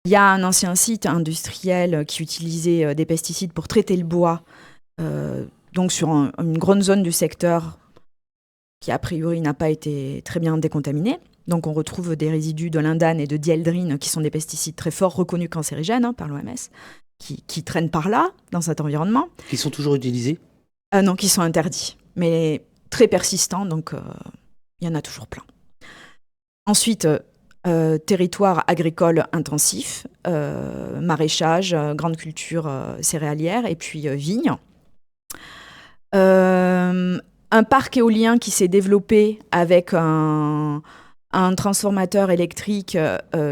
Il y a un ancien site industriel qui utilisait des pesticides pour traiter le bois, donc sur une grande zone du secteur qui a priori n'a pas été très bien décontaminée. Donc on retrouve des résidus de lindane et de dieldrine qui sont des pesticides très forts reconnus cancérigènes par l'OMS, qui traînent par là, dans cet environnement. Qui sont toujours utilisés? Non, qui sont interdits, mais très persistants, donc il y en a toujours plein. Ensuite, territoire agricole intensif, maraîchage, grande culture céréalière, et puis vignes. Un parc éolien qui s'est développé avec un transformateur électrique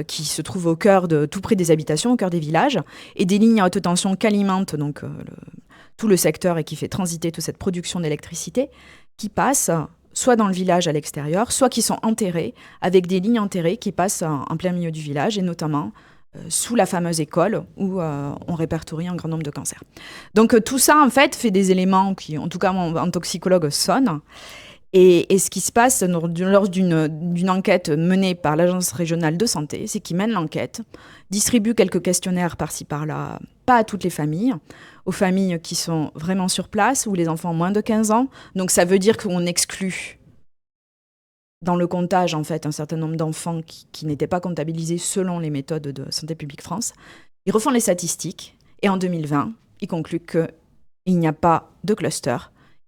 qui se trouve au cœur tout près des habitations, au cœur des villages, et des lignes à haute tension qui alimentent donc, tout le secteur et qui fait transiter toute cette production d'électricité, qui passent soit dans le village à l'extérieur, soit qui sont enterrés, avec des lignes enterrées qui passent en plein milieu du village, et notamment sous la fameuse école où on répertorie un grand nombre de cancers. Donc tout ça, en fait, fait des éléments qui, en tout cas, en toxicologue, sonnent. Et ce qui se passe lors d'une enquête menée par l'Agence régionale de santé, c'est qu'ils mènent l'enquête, distribuent quelques questionnaires par-ci par-là, pas à toutes les familles, aux familles qui sont vraiment sur place, ou les enfants moins de 15 ans. Donc ça veut dire qu'on exclut dans le comptage, en fait, un certain nombre d'enfants qui n'étaient pas comptabilisés selon les méthodes de Santé publique France. Ils refont les statistiques, et en 2020, ils concluent qu'il n'y a pas de cluster,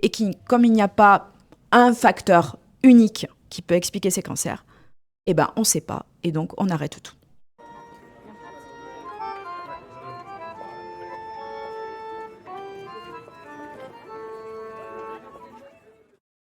et comme il n'y a pas un facteur unique qui peut expliquer ces cancers, eh ben, on ne sait pas, et donc on arrête tout.